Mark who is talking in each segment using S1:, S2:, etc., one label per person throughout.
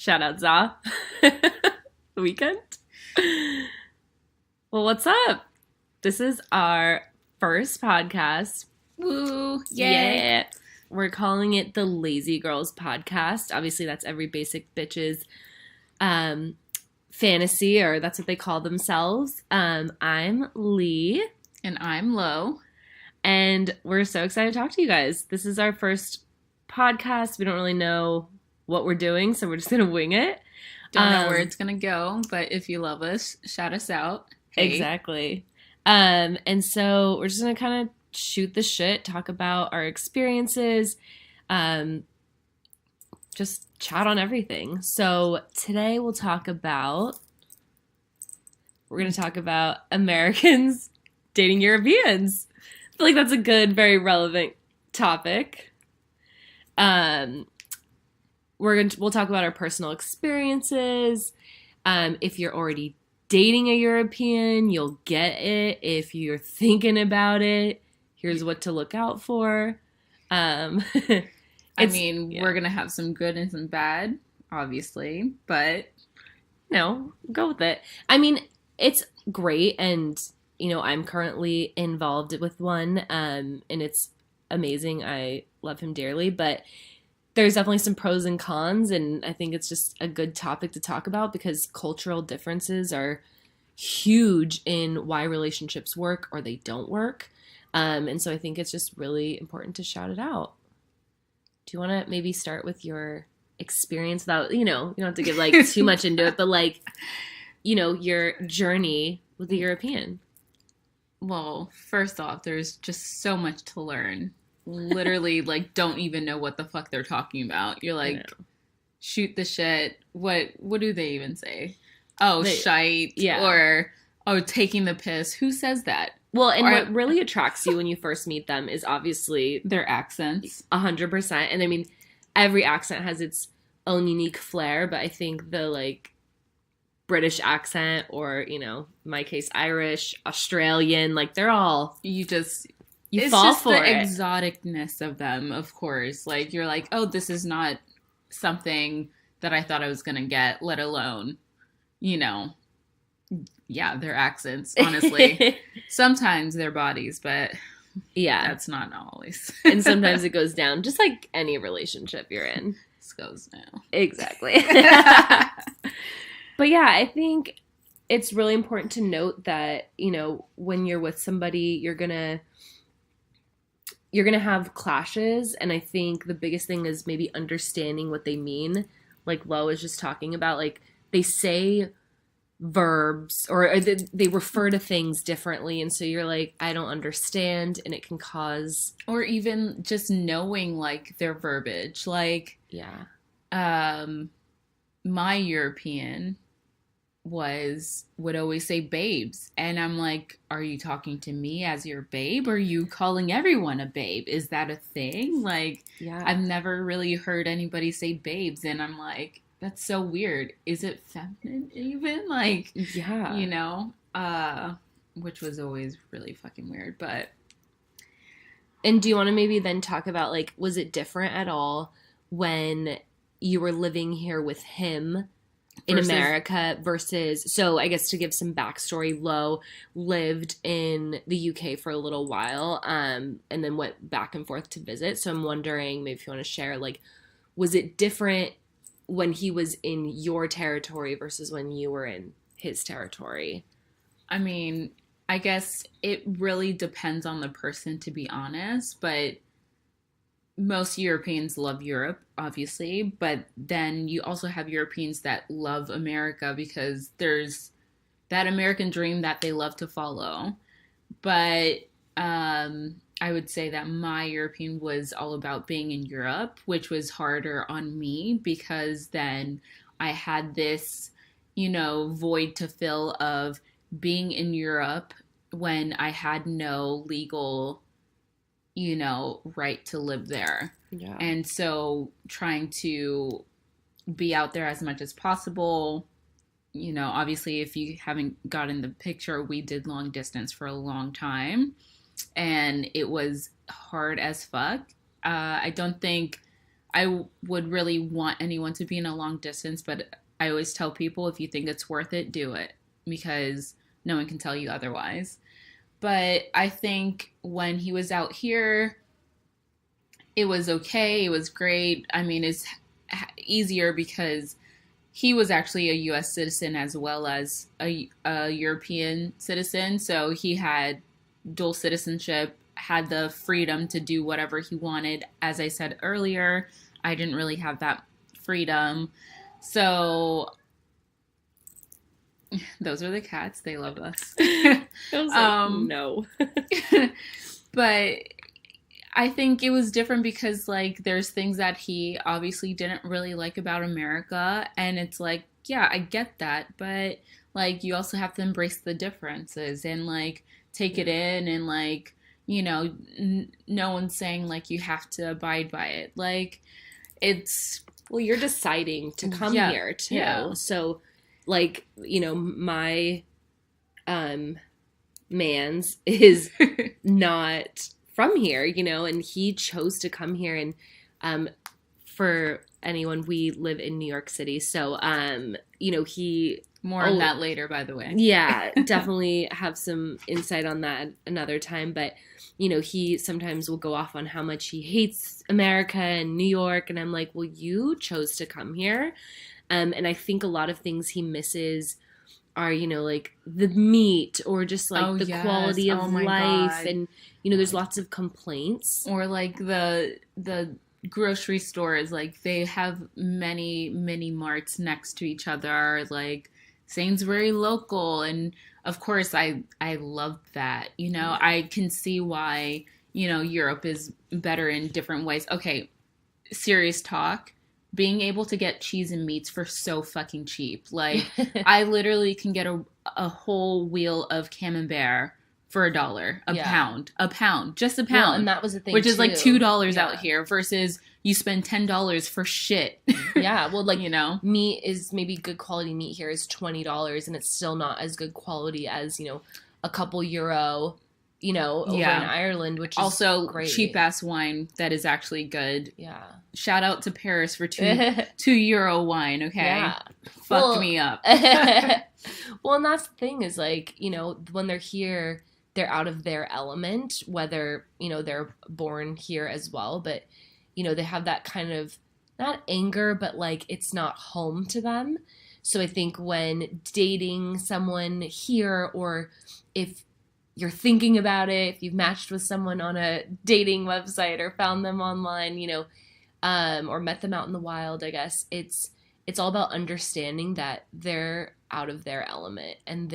S1: Shout out Za. Weekend. Well, what's up? This is our first podcast.
S2: Woo! Yay!
S1: Yeah. We're calling it the Lazy Girls Podcast. Obviously, that's every basic bitch's fantasy, or that's what they call themselves. I'm Lee.
S2: And I'm Lo.
S1: And we're so excited to talk to you guys. This is our first podcast. We don't really know what we're doing, so we're just going to wing it.
S2: Don't know where it's going to go, but if you love us, shout us out. Hey.
S1: Exactly. And so we're just going to kind of shoot the shit, talk about our experiences, just chat on everything. So today we're going to talk about Americans dating Europeans. I feel like that's a good, very relevant topic. We'll talk about our personal experiences. If you're already dating a European, you'll get it. If you're thinking about it, here's what to look out for.
S2: We're going to have some good and some bad, obviously, but
S1: no, go with it. I mean, it's great, and I'm currently involved with one, and it's amazing. I love him dearly, but there's definitely some pros and cons, and I think it's just a good topic to talk about because cultural differences are huge in why relationships work or they don't work. And so I think it's just really important to shout it out. Do you want to maybe start with your experience without, you don't have to give too much into it, but your journey with the European?
S2: Well, first off, there's just so much to learn. Literally, don't even know what the fuck they're talking about. You're shoot the shit. What do they even say? Oh, shite.
S1: Yeah.
S2: Or, taking the piss. Who says that?
S1: Well, and what really attracts you when you first meet them is obviously
S2: their accents.
S1: 100%. And I mean, every accent has its own unique flair, but I think the British accent or, in my case, Irish, Australian, they're all...
S2: It's
S1: fall
S2: just
S1: for
S2: the
S1: it.
S2: Exoticness of them, of course. You're oh, this is not something that I thought I was going to get, let alone, their accents, honestly. Sometimes their bodies, but
S1: yeah,
S2: that's not always.
S1: And sometimes it goes down, just like any relationship you're in.
S2: This goes down.
S1: Exactly. But yeah, I think it's really important to note that, when you're with somebody, you're going to have clashes, and I think the biggest thing is maybe understanding what they mean. Like Lo is just talking about, they say verbs or they refer to things differently, and so you're I don't understand, and it can cause...
S2: Or even just knowing, their verbiage.
S1: Yeah.
S2: My European would always say babes, and I'm are you talking to me as your babe, or are you calling everyone a babe? Is that a thing?
S1: Yeah,
S2: I've never really heard anybody say babes, and I'm that's so weird. Is it feminine even?
S1: yeah,
S2: which was always really fucking weird. But
S1: and do you want to maybe then talk about was it different at all when you were living here with him in America versus, so I guess to give some backstory, Lo lived in the UK for a little while, and then went back and forth to visit. So I'm wondering, maybe if you want to share, was it different when he was in your territory versus when you were in his territory?
S2: I mean, I guess it really depends on the person, to be honest, but most Europeans love Europe, obviously, but then you also have Europeans that love America because there's that American dream that they love to follow. But I would say that my European was all about being in Europe, which was harder on me because then I had this, void to fill of being in Europe when I had no legal right to live there.
S1: Yeah.
S2: And so trying to be out there as much as possible. Obviously, if you haven't gotten the picture, we did long distance for a long time, and it was hard as fuck. I don't think would really want anyone to be in a long distance, but I always tell people if you think it's worth it, do it because no one can tell you otherwise. But I think when he was out here, it was okay. It was great. I mean, it's easier because he was actually a U.S. citizen as well as a European citizen. So he had dual citizenship, had the freedom to do whatever he wanted. As I said earlier, I didn't really have that freedom. So those are the cats. They love us.
S1: I was like, no.
S2: But I think it was different because, like, there's things that he obviously didn't really like about America. And it's like, yeah, I get that. But, like, you also have to embrace the differences and, like, take it in and, like, you know, no one's saying, like, you have to abide by it. Like, it's...
S1: Well, you're deciding to come here, too.
S2: Yeah.
S1: So, like, you know, my man's is not from here, you know, and he chose to come here. And for anyone, we live in New York City. So, you know, he...
S2: More on that later, by the way.
S1: Yeah, definitely have some insight on that another time. But, you know, he sometimes will go off on how much he hates America and New York. And I'm like, well, you chose to come here. And I think a lot of things he misses are, you know, like the meat or just like the quality of life. God. And, you know, there's lots of complaints.
S2: Or like the grocery stores, like they have many, many marts next to each other. Like Sainsbury local. And of course, I love that. You know, I can see why, you know, Europe is better in different ways. Okay, serious talk. Being able to get cheese and meats for so fucking cheap. Like, I literally can get a whole wheel of Camembert for $1, a pound, just a pound.
S1: Well, and that was the thing,
S2: which is like $2 out here versus you spend $10 for shit.
S1: Yeah, well, like,
S2: you know,
S1: meat is maybe good quality meat here is $20, and it's still not as good quality as, you know, a couple euro, you know, over in Ireland, which is
S2: also
S1: great.
S2: Cheap ass wine that is actually good.
S1: Yeah.
S2: Shout out to Paris for €2 wine, okay? Yeah. Fuck me up.
S1: Well, and that's the thing is, like, you know, when they're here, they're out of their element, whether, you know, they're born here as well. But, you know, they have that kind of, not anger, but like it's not home to them. So I think when dating someone here, or if you're thinking about it, if you've matched with someone on a dating website or found them online, you know, or met them out in the wild, I guess it's all about understanding that they're out of their element and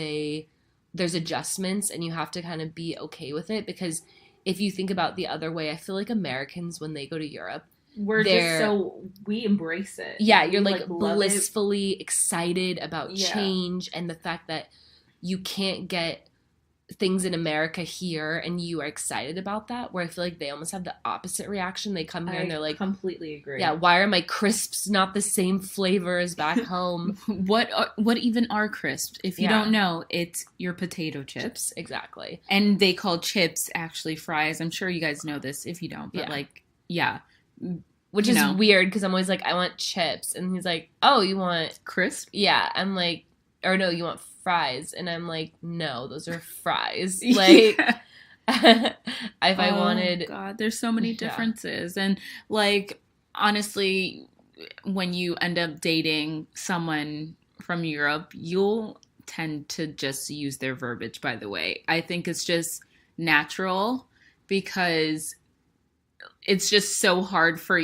S1: there's adjustments and you have to kind of be okay with it. Because if you think about the other way, I feel like Americans, when they go to Europe,
S2: we embrace it.
S1: Yeah, you're like blissfully excited about change and the fact that you can't get things in America here and you are excited about that, where I feel like they almost have the opposite reaction. They come here and they're like,
S2: completely agree.
S1: Yeah, why are my crisps not the same flavor as back home?
S2: What even are crisps? If you don't know, it's your potato chips.
S1: Exactly.
S2: And they call chips actually fries. I'm sure you guys know this if you don't, but
S1: which is weird because I'm always like, I want chips, and he's like, oh, you want
S2: crisp?
S1: Yeah. I'm like, or no, you want fries, and I'm like, no, those are fries. Like, if I wanted,
S2: God, there's so many differences. And like, honestly, when you end up dating someone from Europe, you'll tend to just use their verbiage, by the way. I think it's just natural because it's just so hard for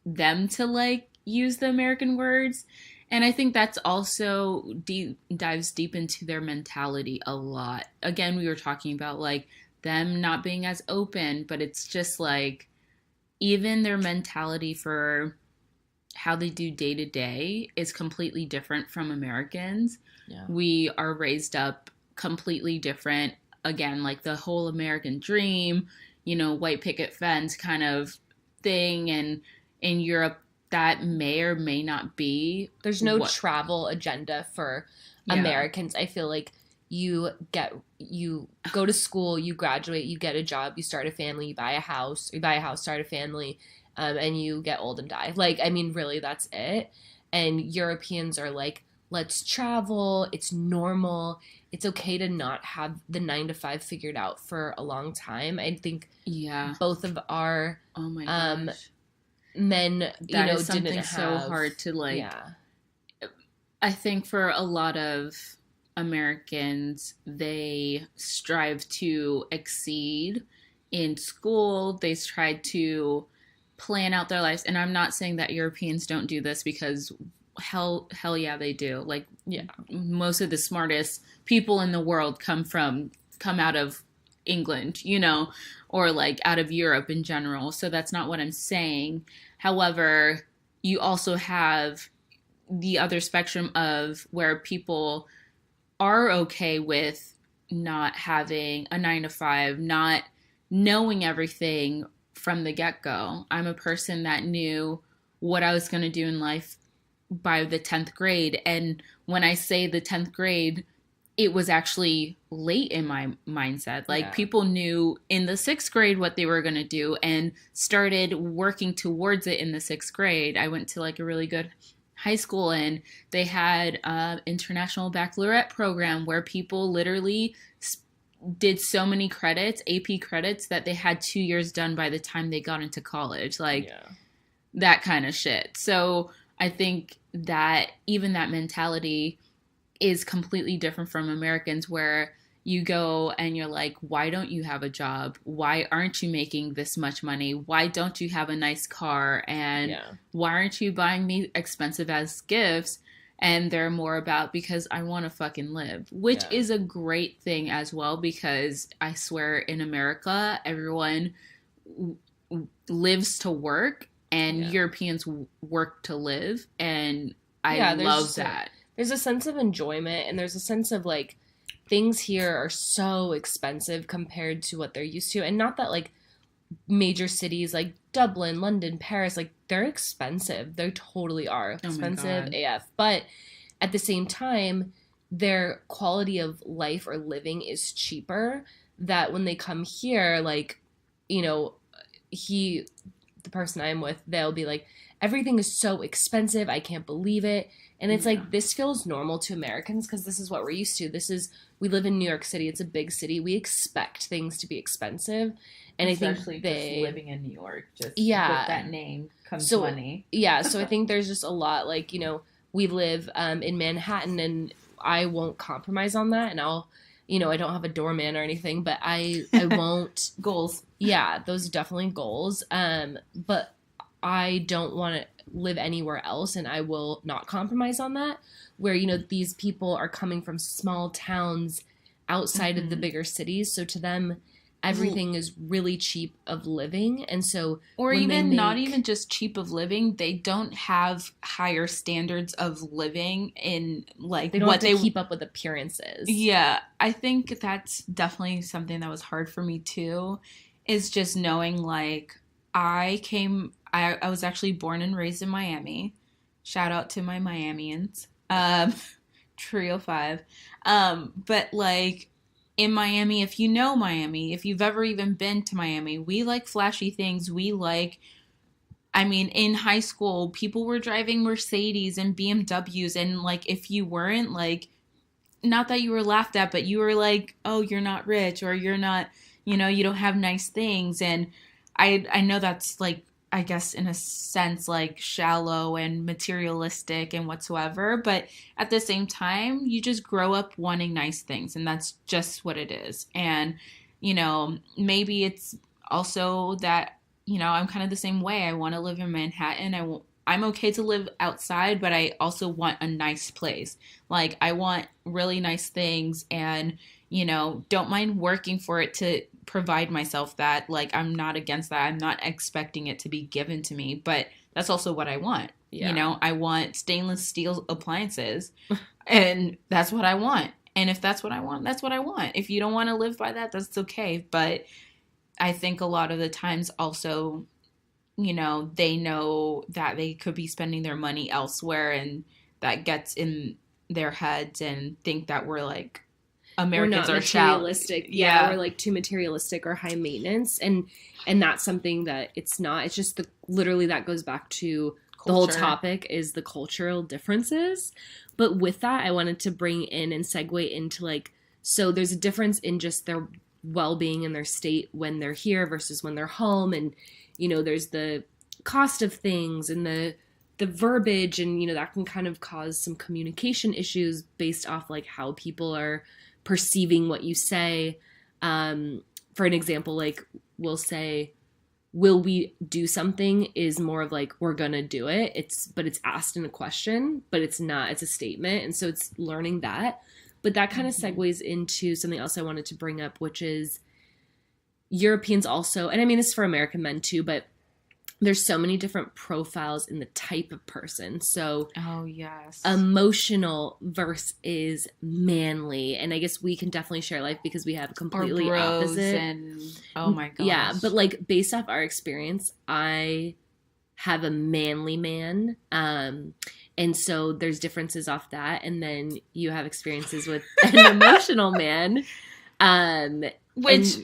S2: them to like use the American words. And I think that's also dives deep into their mentality a lot. Again, we were talking about like them not being as open, but it's just like even their mentality for how they do day to day is completely different from Americans. Yeah. We are raised up completely different. Again, like the whole American dream, you know, white picket fence kind of thing. And in Europe, that may or may not be.
S1: There's no travel agenda for Americans. I feel like you go to school, you graduate, you get a job, you start a family, you buy a house, start a family, and you get old and die. Like, I mean, really, that's it. And Europeans are like, let's travel. It's normal. It's okay to not have the 9 to 5 figured out for a long time. I think
S2: Yeah.
S1: both of our
S2: Oh my
S1: um,
S2: gosh.
S1: men,
S2: That is
S1: didn't
S2: something so
S1: have.
S2: hard to like.
S1: Yeah.
S2: I think for a lot of Americans, they strive to exceed in school. They try to plan out their lives, and I'm not saying that Europeans don't do this, because hell yeah, they do. Like,
S1: Yeah.
S2: most of the smartest people in the world come out of England, or like out of Europe in general. So that's not what I'm saying. However, you also have the other spectrum of where people are okay with not having a 9 to 5, not knowing everything from the get-go. I'm a person that knew what I was going to do in life by the 10th grade. And when I say the 10th grade, it was actually late in my mindset. Like, people knew in the 6th grade what they were going to do and started working towards it in the 6th grade. I went to like a really good high school, and they had an international baccalaureate program where people literally did so many credits, AP credits, that they had 2 years done by the time they got into college. Like, that kind of shit. So I think that even that mentality is completely different from Americans, where you go and you're like, why don't you have a job? Why aren't you making this much money? Why don't you have a nice car? And why aren't you buying me expensive ass gifts? And they're more about, because I want to fucking live, which is a great thing as well, because I swear in America, everyone lives to work, and Europeans work to live. And I love that.
S1: There's a sense of enjoyment, and there's a sense of like, things here are so expensive compared to what they're used to. And not that like major cities like Dublin, London, Paris, like, they're expensive. They totally are expensive AF. But at the same time, their quality of life or living is cheaper, that when they come here, like, the person I'm with, they'll be like, everything is so expensive. I can't believe it. And it's like, this feels normal to Americans because this is what we're used to. We live in New York City. It's a big city. We expect things to be expensive. And
S2: especially
S1: I think
S2: just living in New York, with that name comes money.
S1: Yeah, so I think there's just a lot, like, we live in Manhattan, and I won't compromise on that. And I'll, I don't have a doorman or anything, but I won't.
S2: Goals.
S1: Yeah, those are definitely goals. But I don't want to live anywhere else, and I will not compromise on that, where, these people are coming from small towns outside of the bigger cities. So to them, everything is really cheap of living. And so,
S2: or even not even just cheap of living, they don't have higher standards of living in, like,
S1: they don't have to keep up with appearances.
S2: Yeah, I think that's definitely something that was hard for me too, is just knowing, like, I was actually born and raised in Miami. Shout out to my Miamians. Trio 5. But like, in Miami, if you know Miami, if you've ever even been to Miami, we like flashy things. In high school, people were driving Mercedes and BMWs, and like, if you weren't, like, not that you were laughed at, but you were like, oh, you're not rich, or you're not, you don't have nice things. And I know that's, like, I guess in a sense, like, shallow and materialistic and whatsoever, but at the same time, you just grow up wanting nice things, and that's just what it is. And, maybe it's also that, I'm kind of the same way. I want to live in Manhattan. I'm okay to live outside, but I also want a nice place. Like, I want really nice things, and, don't mind working for it to provide myself that. Like, I'm not against that. I'm not expecting it to be given to me, but that's also what I want. Yeah. I want stainless steel appliances, and that's what I want. And if that's what I want, that's what I want. If you don't want to live by that, that's okay. But I think a lot of the times also, they know that they could be spending their money elsewhere, and that gets in their heads and think that we're like
S1: we're
S2: Americans
S1: not
S2: are shallow.
S1: materialistic.
S2: Yeah.
S1: We're like too materialistic or high maintenance, and that's something that it's not. It's just literally that goes back to the whole topic is the cultural differences. But with that, I wanted to bring in and segue into like, so there's a difference in just their well-being in their state when they're here versus when they're home, and there's the cost of things and the verbiage, and that can kind of cause some communication issues based off like how people are perceiving what you say. For an example, like we'll say, will we do something is more of like, we're gonna do it. But it's asked in a question, but it's not, it's a statement. And so it's learning that. But that kind of segues into something else I wanted to bring up, which is Europeans also, and I mean this for American men too, but there's so many different profiles in the type of person. So, emotional versus manly, and I guess we can definitely share life because we have completely opposite.
S2: And oh my gosh,
S1: yeah. But like based off our experience, I have a manly man, and so there's differences off that, and then you have experiences with an emotional man,
S2: which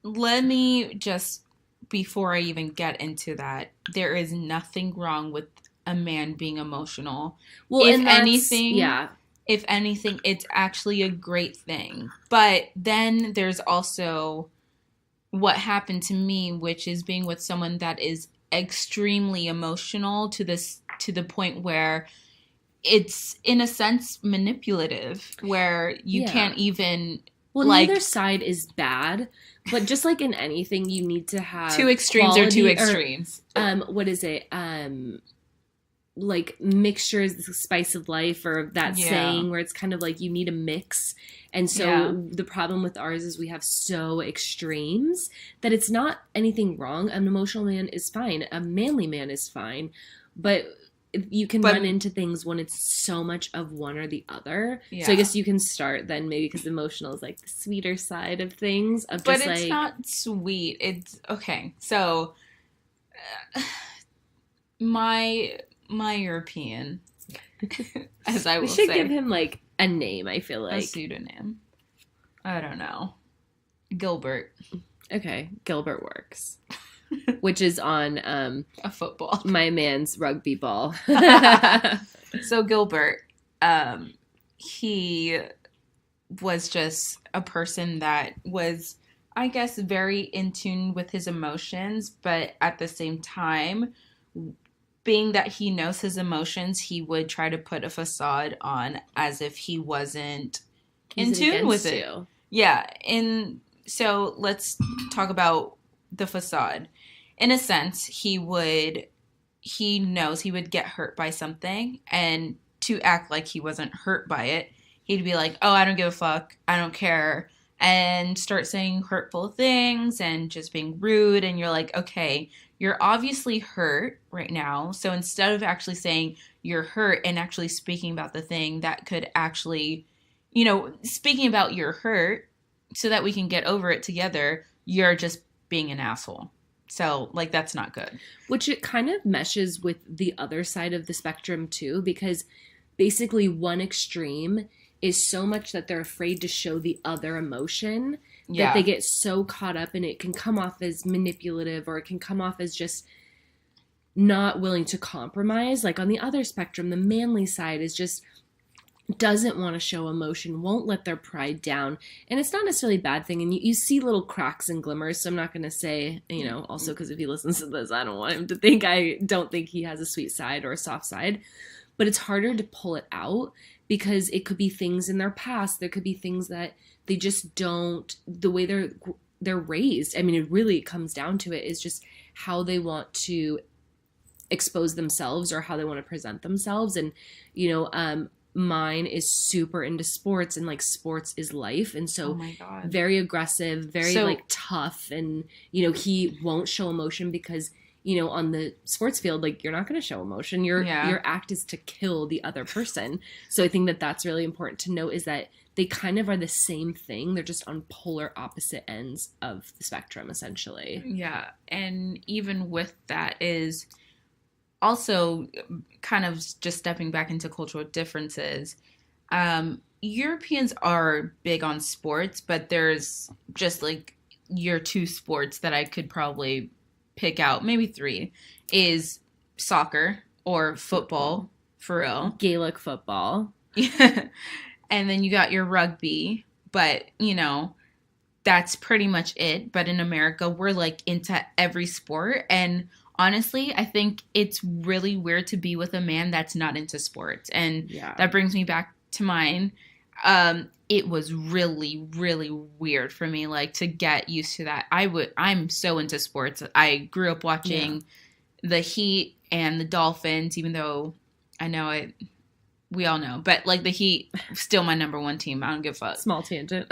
S2: let me just. Before I even get into that, there is nothing wrong with a man being emotional. Well, if anything, it's actually a great thing. But then there's also what happened to me, which is being with someone that is extremely emotional to the point where it's in a sense manipulative, where you can't even.
S1: Well, neither side is bad, but just like in anything, you need to have
S2: two extremes or two extremes.
S1: What is it? Like mixture is the spice of life, or that saying where it's kind of like you need a mix. And so the problem with ours is we have so extremes that it's not anything wrong. An emotional man is fine. A manly man is fine, but you can run into things when it's so much of one or the other. Yeah. So I guess you can start then maybe because emotional is like the sweeter side of things.
S2: But it's not sweet. It's okay. So my European, as I will say.
S1: We should give him like a name, I feel like.
S2: A pseudonym. I don't know. Gilbert.
S1: Okay. Gilbert works. Which is on
S2: a football.
S1: My man's rugby ball.
S2: So Gilbert, he was just a person that was, I guess, very in tune with his emotions, but at the same time, being that he knows his emotions, he would try to put a facade on as if he wasn't in tune with it. Yeah, and so let's talk about the facade. In a sense, he knows he would get hurt by something, and to act like he wasn't hurt by it, he'd be like, oh, I don't give a fuck, I don't care, and start saying hurtful things and just being rude, and you're like, okay, you're obviously hurt right now, so instead of actually saying you're hurt and actually speaking about the thing that could actually, speaking about your hurt so that we can get over it together, you're just being an asshole. So, like, that's not good.
S1: Which it kind of meshes with the other side of the spectrum, too, because basically one extreme is so much that they're afraid to show the other emotion that they get so caught up in it. Can come off as manipulative, or it can come off as just not willing to compromise. Like, on the other spectrum, the manly side is just doesn't want to show emotion, won't let their pride down. And it's not necessarily a bad thing. And you see little cracks and glimmers. So I'm not going to say, also because if he listens to this, I don't want him to think I don't think he has a sweet side or a soft side. But it's harder to pull it out because it could be things in their past. There could be things that they just don't, the way they're raised. I mean, it really comes down to it is just how they want to expose themselves or how they want to present themselves. And, mine is super into sports, and like sports is life, and so very aggressive, very like tough, and he won't show emotion because on the sports field, like, you're not going to show emotion. Your act is to kill the other person. So I think that that's really important to note, is that they kind of are the same thing. They're just on polar opposite ends of the spectrum, essentially.
S2: Yeah, and even with that is also kind of just stepping back into cultural differences. Europeans are big on sports, but there's just like your two sports that I could probably pick out, maybe three, is soccer or
S1: Football.
S2: football, for real.
S1: Gaelic football.
S2: And then you got your rugby, but that's pretty much it. But in America, we're like into every sport. And honestly, I think it's really weird to be with a man that's not into sports. And
S1: Yeah.
S2: that brings me back to mine. It was really, really weird for me, like, to get used to that. I'm so into sports. I grew up watching the Heat and the Dolphins, even though I know it, we all know, but like the Heat, still my number one team. I don't give a fuck.
S1: Small tangent.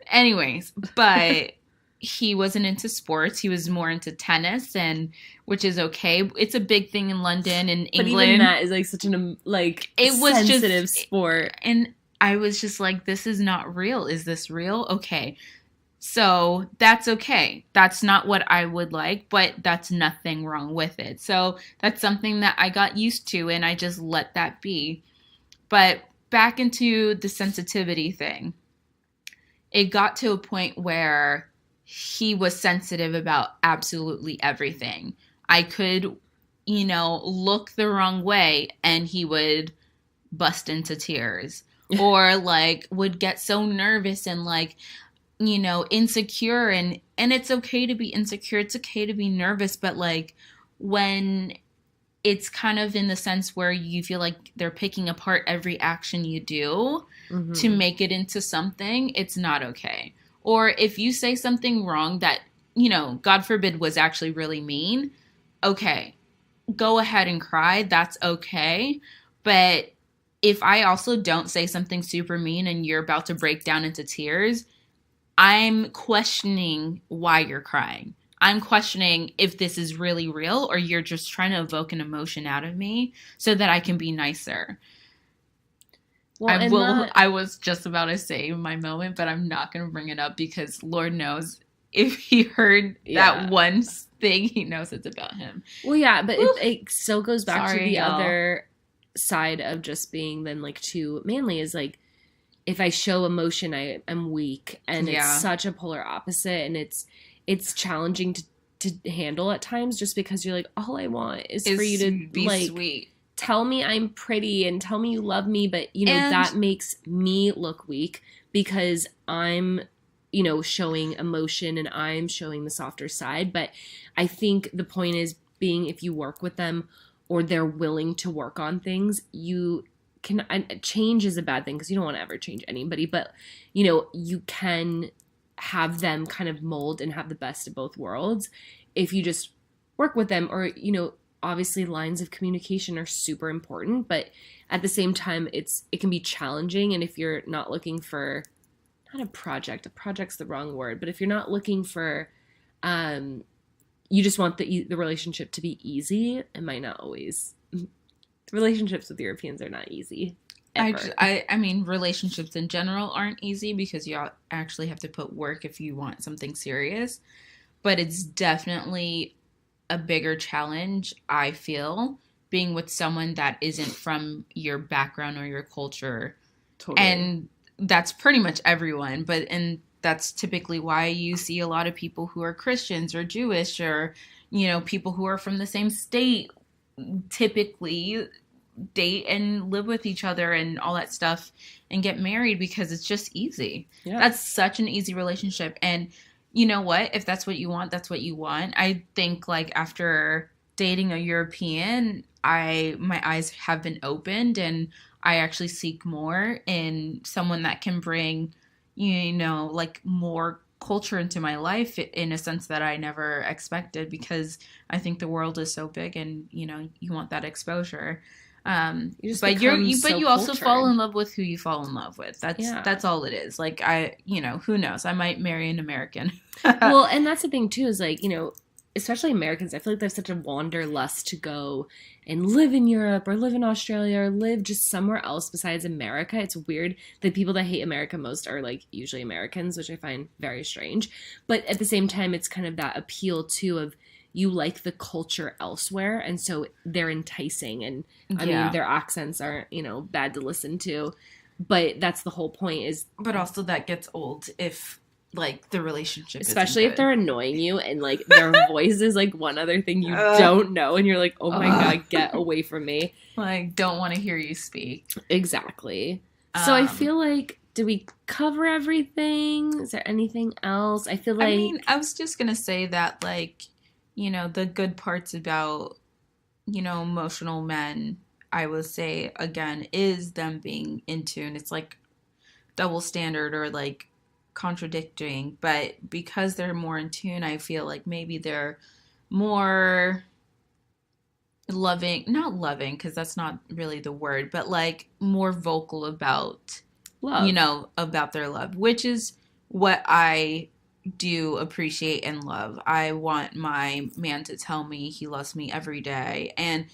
S2: Anyways, but he wasn't into sports. He was more into tennis, and which is okay. It's a big thing in London and England.
S1: But even that is like such an it was sensitive sport.
S2: And I was just like, this is not real. Is this real? Okay. So that's okay. That's not what I would like, but that's nothing wrong with it. So that's something that I got used to, and I just let that be. But back into the sensitivity thing. It got to a point where he was sensitive about absolutely everything. I could, look the wrong way and he would bust into tears or like would get so nervous and like, insecure. And it's okay to be insecure. It's okay to be nervous. But like when it's kind of in the sense where you feel like they're picking apart every action you do to make it into something, it's not okay. Or if you say something wrong that, God forbid was actually really mean, okay, go ahead and cry. That's okay. But if I also don't say something super mean and you're about to break down into tears, I'm questioning why you're crying. I'm questioning if this is really real or you're just trying to evoke an emotion out of me so that I can be nicer. Well, I was just about to say my moment, but I'm not going to bring it up because Lord knows if he heard that one thing, he knows it's about him.
S1: Well, yeah, but it still goes back to the other side of just being then like too manly is like, if I show emotion, I am weak, and it's such a polar opposite, and it's challenging to handle at times just because you're like, all I want is for you to
S2: be
S1: like
S2: sweet.
S1: Tell me I'm pretty and tell me you love me, but that makes me look weak because I'm showing emotion and I'm showing the softer side. But I think the point is being, if you work with them or they're willing to work on things, you can, change is a bad thing because you don't want to ever change anybody, but you can have them kind of mold and have the best of both worlds if you just work with them. Or obviously lines of communication are super important, but at the same time it can be challenging. And if you're not looking for a project's the wrong word, but if you're not looking for you just want the relationship to be easy, it might not always. Relationships with Europeans are not easy.
S2: I mean, relationships in general aren't easy because you actually have to put work if you want something serious. But it's definitely a bigger challenge, I feel, being with someone that isn't from your background or your culture. Totally. And that's pretty much everyone. And that's typically why you see a lot of people who are Christians or Jewish or, people who are from the same state typically date and live with each other and all that stuff and get married because it's just easy. Yeah. That's such an easy relationship. And you know what? If that's what you want, that's what you want. I think like after dating a European, my eyes have been opened and I actually seek more in someone that can bring, like more culture into my life in a sense that I never expected because I think the world is so big and, you want that exposure. But you also fall in love with who you fall in love with. That's all it is. Like who knows? I might marry an American.
S1: Well, and that's the thing too, is like, especially Americans, I feel like they have such a wanderlust to go and live in Europe or live in Australia or live just somewhere else besides America. It's weird. The people that hate America most are like usually Americans, which I find very strange. But at the same time, it's kind of that appeal too of you like the culture elsewhere, and so they're enticing. And I mean, their accents aren't, bad to listen to. But that's the whole point is,
S2: but also that gets old if like the relationship
S1: especially
S2: isn't
S1: if they're
S2: good.
S1: annoying you and like their voice is like one other thing you don't know and you're like, oh my god, get away from me.
S2: Like, don't want to hear you speak.
S1: Exactly. So I feel like, do we cover everything? Is there anything else? I feel like,
S2: I mean, I was just gonna say that, like, you know, the good parts about, you know, emotional men, I would say again, is them being in tune. It's like double standard or like contradicting, but because they're more in tune, I feel like maybe they're more loving, not loving, because that's not really the word, but like more vocal about,
S1: love.
S2: you know, about their love, which is what I do appreciate and love. I want my man to tell me he loves me every day, and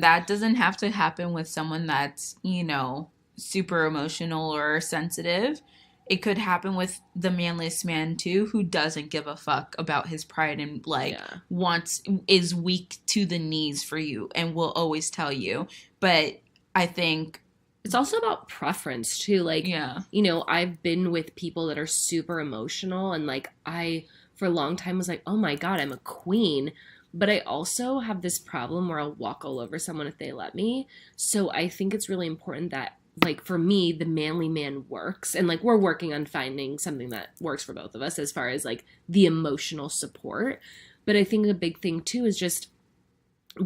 S2: that doesn't have to happen with someone that's, you know, super emotional or sensitive. It could happen with the manliest man too, who doesn't give a fuck about his pride and like wants, is weak to the knees for you and will always tell you. But I think
S1: it's also about preference too. Like, you know, I've been with people that are super emotional and like I for a long time was like, oh my god, I'm a queen. But I also have this problem where I'll walk all over someone if they let me. So I think it's really important that, like, for me, the manly man works. And, like, we're working on finding something that works for both of us as far as, like, the emotional support. But I think the big thing, too, is just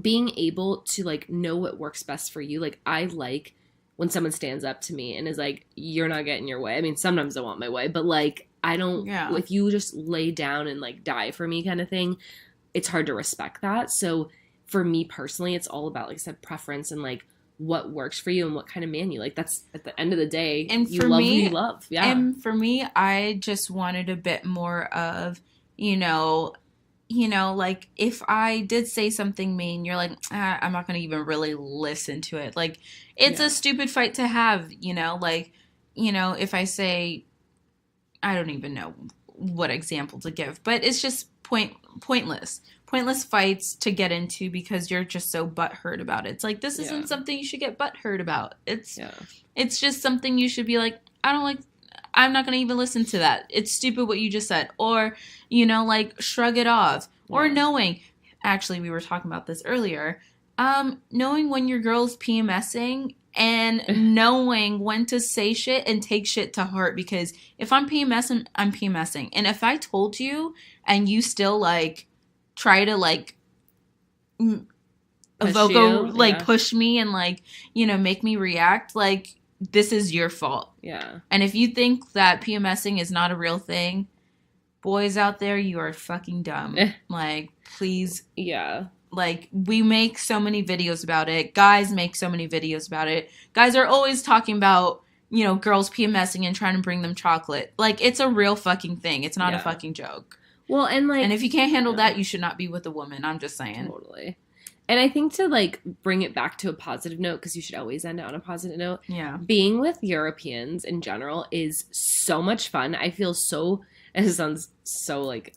S1: being able to, like, know what works best for you. Like, I like when someone stands up to me and is like, you're not getting your way. I mean, sometimes I want my way. But, like, I don't, if you just lay down and, like, die for me kind of thing, it's hard to respect that. So for me personally, it's all about, like I said, preference and like what works for you and what kind of man you like. That's at the end of the day,
S2: and
S1: you
S2: for
S1: love
S2: me,
S1: who you love. Yeah.
S2: And for me, I just wanted a bit more of, you know, like if I did say something mean, you're like, I'm not going to even really listen to it. Like, it's a stupid fight to have, you know, like, you know, if I say, I don't even know what example to give, but it's just pointless fights to get into because you're just so butthurt about it. It's like, this isn't something you should get butthurt about. It's just something you should be like, I'm not going to even listen to that. It's stupid what you just said. Or, you know, like, shrug it off. Or knowing, actually, we were talking about this earlier, knowing when your girl's PMSing and knowing when to say shit and take shit to heart. Because if I'm PMSing, I'm PMSing. And if I told you and you still, like, try to, like, push me and, like, you know, make me react, like, this is your fault.
S1: Yeah.
S2: And if you think that PMSing is not a real thing, boys out there, you are fucking dumb. Like, please.
S1: Yeah.
S2: Like, we make so many videos about it. Guys make so many videos about it. Guys are always talking about, you know, girls PMSing and trying to bring them chocolate. Like, it's a real fucking thing. It's not a fucking joke.
S1: Well, and like...
S2: And if you can't handle that, you should not be with a woman. I'm just saying.
S1: Totally. And I think to, like, bring it back to a positive note, because you should always end it on a positive note.
S2: Yeah.
S1: Being with Europeans in general is so much fun. I feel so... It sounds so, like,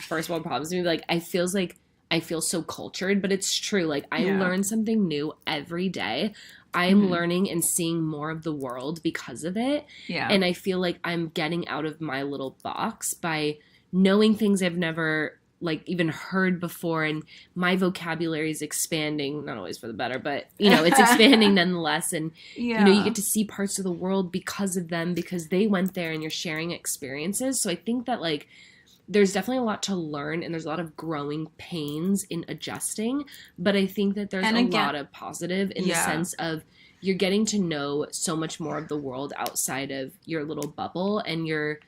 S1: first world problems to me. Like, I feel so cultured, but it's true. Like, I learn something new every day. I'm learning and seeing more of the world because of it.
S2: Yeah.
S1: And I feel like I'm getting out of my little box by knowing things I've never, like, even heard before. And my vocabulary is expanding, not always for the better, but, you know, it's expanding nonetheless. And, you know, you get to see parts of the world because of them, because they went there and you're sharing experiences. So I think that, like, there's definitely a lot to learn and there's a lot of growing pains in adjusting, but I think that there's a lot of positive in the sense of you're getting to know so much more of the world outside of your little bubble, and you're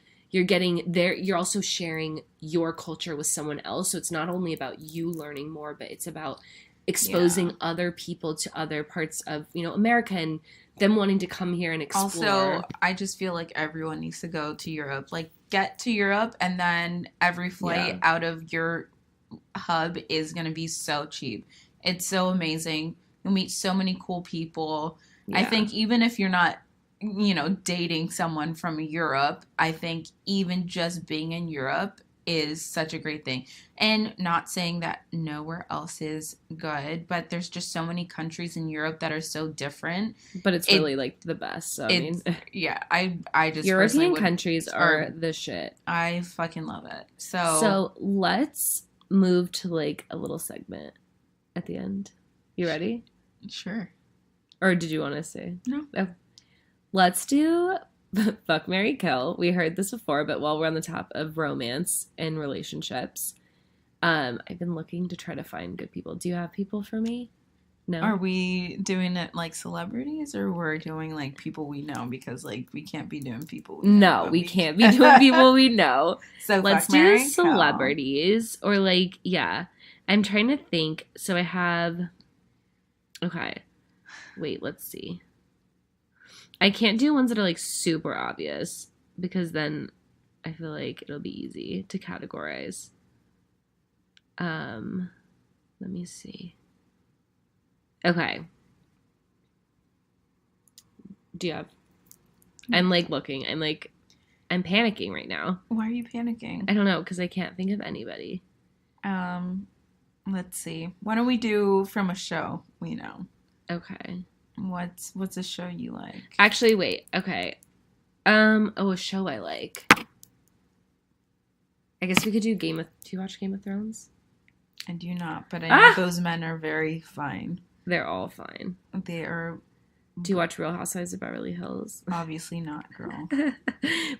S1: getting there. You're also sharing your culture with someone else. So it's not only about you learning more, but it's about exposing other people to other parts of, you know, America and them wanting to come here and explore.
S2: Also, I just feel like everyone needs to go to Europe. Like, get to Europe, and then every flight out of your hub is going to be so cheap. It's so amazing. You'll meet so many cool people. I think even if you're not, you know, dating someone from Europe, I think even just being in Europe is such a great thing. And not saying that nowhere else is good, but there's just so many countries in Europe that are so different.
S1: But it's really like the best. So I mean,
S2: yeah, I just
S1: European countries are the shit.
S2: I fucking love it.
S1: So let's move to like a little segment at the end. You ready?
S2: Sure.
S1: Or did you want to say?
S2: No.
S1: Oh. Let's do Fuck, Marry, Kill. We heard this before, but while we're on the top of romance and relationships, I've been looking to try to find good people. Do you have people for me? No.
S2: Are we doing it like celebrities, or we're doing like people we know? Because like we can't be doing people we know.
S1: No, we can't be doing people we know.
S2: So
S1: let's do celebrities or like, yeah. I'm trying to think. So I have, okay. Wait, let's see. I can't do ones that are like super obvious because then I feel like it'll be easy to categorize. Let me see. Okay. Do you have? I'm like looking. I'm panicking right now.
S2: Why are you panicking?
S1: I don't know because I can't think of anybody.
S2: Let's see. Why don't we do from a show we know?
S1: Okay.
S2: What's a show you like?
S1: Actually, wait. Okay. A show I like. I guess we could do Do you watch Game of Thrones?
S2: I do not, but I know those men are very fine.
S1: They're all fine.
S2: They are.
S1: Do you watch Real Housewives of Beverly Hills?
S2: Obviously not, girl.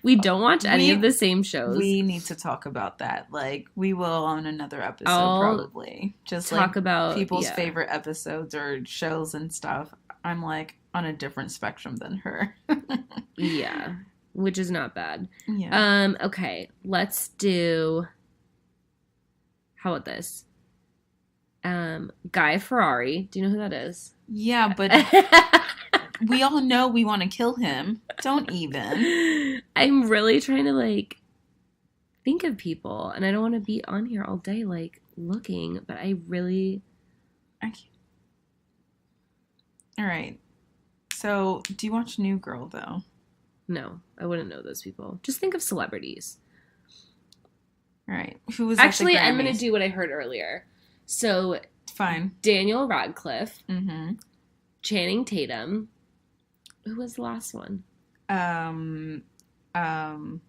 S1: We don't watch any of the same shows.
S2: We need to talk about that. Like, we will on another episode, probably. Just
S1: talk about
S2: people's favorite episodes or shows and stuff. I'm like on a different spectrum than her.
S1: Yeah, which is not bad.
S2: Yeah.
S1: Okay, let's do. How about this? Guy Ferrari. Do you know who that is?
S2: Yeah, but we all know we want to kill him. Don't even.
S1: I'm really trying to like think of people, and I don't want to be on here all day like looking, but I can't.
S2: All right. So, do you watch New Girl though?
S1: No, I wouldn't know those people. Just think of celebrities.
S2: All right. Who was
S1: actually? I'm going to do what I heard earlier. So
S2: fine.
S1: Daniel Radcliffe,
S2: mm-hmm.
S1: Channing Tatum. Who was the last one? Oh, Liam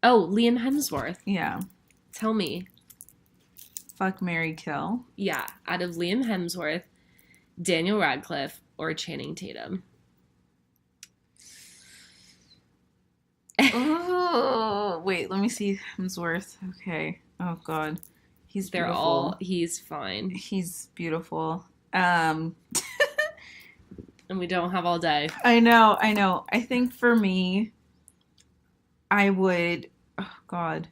S1: Hemsworth.
S2: Yeah.
S1: Tell me.
S2: Fuck, marry, kill.
S1: Yeah, out of Liam Hemsworth, Daniel Radcliffe, or Channing Tatum.
S2: Oh, wait, let me see Hemsworth. Okay. Oh God, he's beautiful.
S1: He's fine.
S2: He's beautiful.
S1: And we don't have all day.
S2: I know. I think for me, I would. Oh God.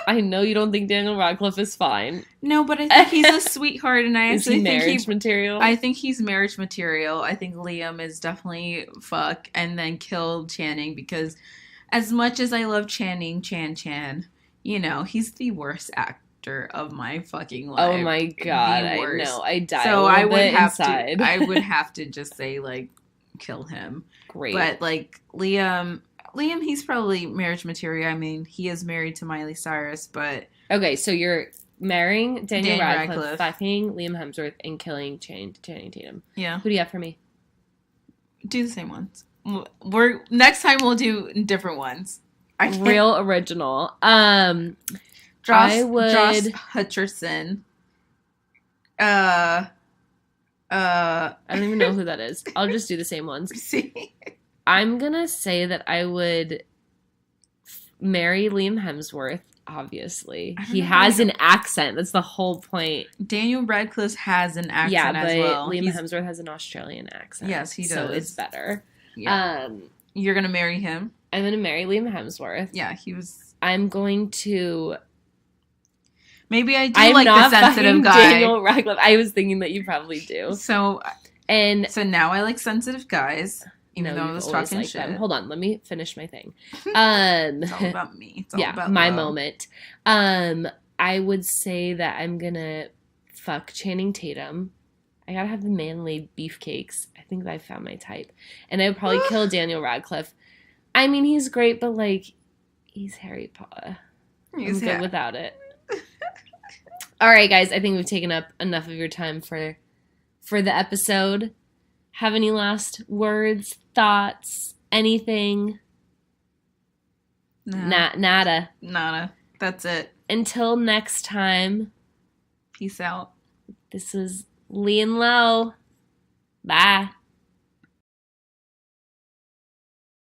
S1: I know you don't think Daniel Radcliffe is fine.
S2: No, but I think he's a sweetheart, and I actually think
S1: marriage material.
S2: I think he's marriage material. I think Liam is definitely fuck, and then kill Channing because, as much as I love Channing, Chan, you know, he's the worst actor of my fucking life.
S1: Oh my God, I know. I died.
S2: So
S1: I would
S2: have
S1: inside.
S2: to. I would have to just say like, kill him.
S1: Great,
S2: but like Liam, he's probably marriage material. I mean, he is married to Miley Cyrus, but...
S1: Okay, so you're marrying Daniel Radcliffe, fucking Liam Hemsworth, and killing Channing Tatum.
S2: Yeah.
S1: Who do you have for me?
S2: Do the same ones. Next time we'll do different ones.
S1: Real original.
S2: Josh Hutcherson. I
S1: don't even know who that is. I'll just do the same ones.
S2: See?
S1: I'm gonna say that I would marry Liam Hemsworth, obviously. He has an accent. That's the whole point.
S2: Daniel Radcliffe has an accent as well.
S1: Liam Hemsworth has an Australian accent.
S2: Yes, he does.
S1: So it's better.
S2: Yeah. You're gonna marry him?
S1: I'm gonna marry Liam Hemsworth.
S2: Yeah, he was...
S1: I'm going to...
S2: Maybe I do like the sensitive guy.
S1: Daniel Radcliffe. I was thinking that you probably do.
S2: So now I like sensitive guys. Even though I was talking
S1: like
S2: shit.
S1: Them. Hold on, let me finish my thing.
S2: It's all about me. It's all about
S1: my
S2: love.
S1: moment. I would say that I'm gonna fuck Channing Tatum. I gotta have the manly beefcakes. I think that I found my type. And I would probably kill Daniel Radcliffe. I mean, he's great, but like, he's Harry Potter. I'm good without it. All right, guys. I think we've taken up enough of your time for the episode. Have any last words, thoughts, anything? Nada.
S2: That's it.
S1: Until next time.
S2: Peace out.
S1: This is Lee and Lo. Bye.